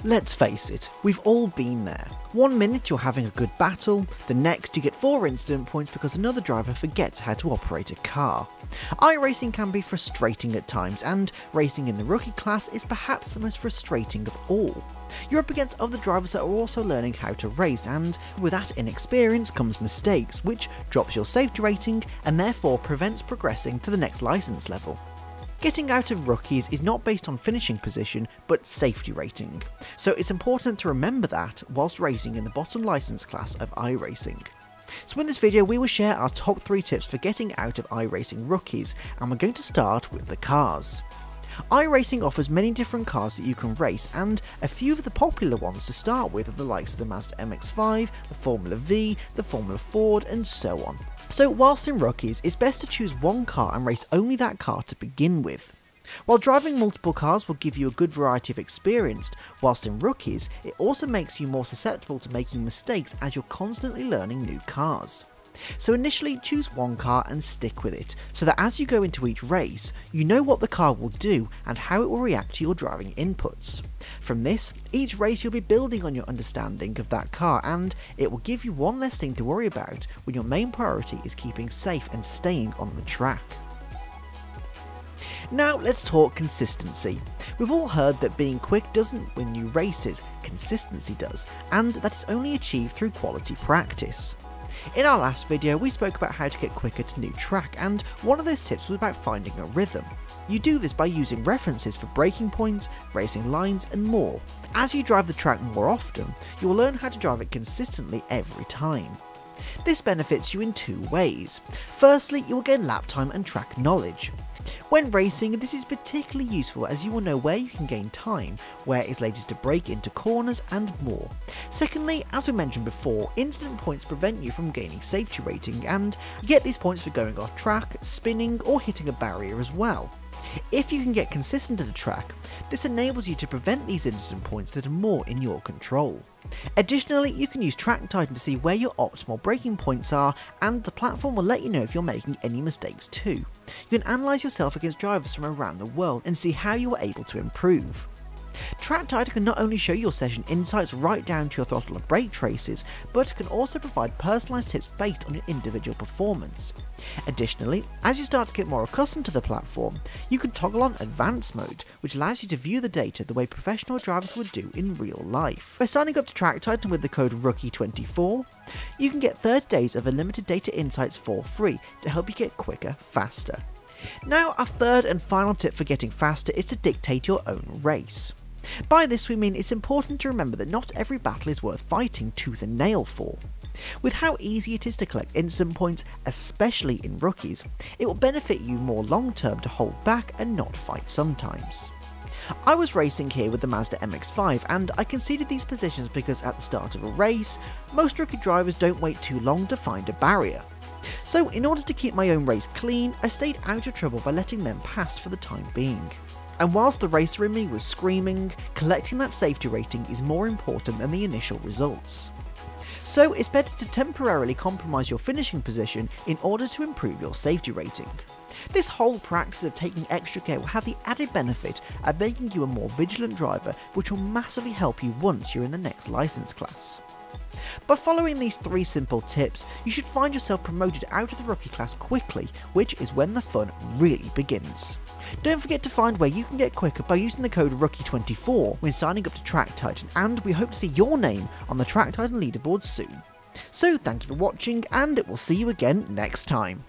Let's face it, we've all been there. One minute you're having a good battle, the next you get 4 incident points because another driver forgets how to operate a car. iRacing can be frustrating at times, and racing in the rookie class is perhaps the most frustrating of all. You're up against other drivers that are also learning how to race, and with that inexperience comes mistakes, which drops your safety rating and therefore prevents progressing to the next license level. Getting out of rookies is not based on finishing position, but safety rating, so it's important to remember that whilst racing in the bottom license class of iRacing. So in this video we will share our top 3 tips for getting out of iRacing rookies, and we're going to start with the cars. iRacing offers many different cars that you can race, and a few of the popular ones to start with are the likes of the Mazda MX-5, the Formula V, the Formula Ford, and so on. So whilst in rookies, it's best to choose one car and race only that car to begin with. While driving multiple cars will give you a good variety of experience, whilst in rookies, it also makes you more susceptible to making mistakes as you're constantly learning new cars. So initially choose one car and stick with it, so that as you go into each race, you know what the car will do and how it will react to your driving inputs. From this, each race you'll be building on your understanding of that car, and it will give you one less thing to worry about when your main priority is keeping safe and staying on the track. Now let's talk consistency. We've all heard that being quick doesn't win you races, consistency does, and that is only achieved through quality practice. In our last video we spoke about how to get quicker to new track, and one of those tips was about finding a rhythm. You do this by using references for braking points, racing lines, and more. As you drive the track more often, you will learn how to drive it consistently every time. This benefits you in 2 ways. Firstly, you will gain lap time and track knowledge. When racing, this is particularly useful as you will know where you can gain time, where it is latest to brake into corners, and more. Secondly, as we mentioned before, incident points prevent you from gaining safety rating, and you get these points for going off track, spinning, or hitting a barrier as well. If you can get consistent at a track, this enables you to prevent these incident points that are more in your control. Additionally, you can use Track Titan to see where your optimal braking points are, and the platform will let you know if you're making any mistakes too. You can analyse yourself against drivers from around the world and see how you were able to improve. Track Titan can not only show your session insights right down to your throttle and brake traces, but can also provide personalised tips based on your individual performance. Additionally, as you start to get more accustomed to the platform, you can toggle on Advanced mode, which allows you to view the data the way professional drivers would do in real life. By signing up to Track Titan with the code ROOKIE24, you can get 30 days of unlimited data insights for free to help you get quicker, faster. Now, our third and final tip for getting faster is to dictate your own race. By this we mean it's important to remember that not every battle is worth fighting tooth and nail for. With how easy it is to collect incident points, especially in rookies, it will benefit you more long term to hold back and not fight sometimes. I was racing here with the Mazda MX-5, and I conceded these positions because at the start of a race, most rookie drivers don't wait too long to find a barrier. So in order to keep my own race clean, I stayed out of trouble by letting them pass for the time being. And whilst the racer in me was screaming, collecting that safety rating is more important than the initial results. So it's better to temporarily compromise your finishing position in order to improve your safety rating. This whole practice of taking extra care will have the added benefit of making you a more vigilant driver, which will massively help you once you're in the next license class. By following these 3 simple tips, you should find yourself promoted out of the rookie class quickly, which is when the fun really begins. Don't forget to find where you can get quicker by using the code ROOKIE24 when signing up to Track Titan, and we hope to see your name on the Track Titan leaderboard soon. So thank you for watching, and we'll see you again next time.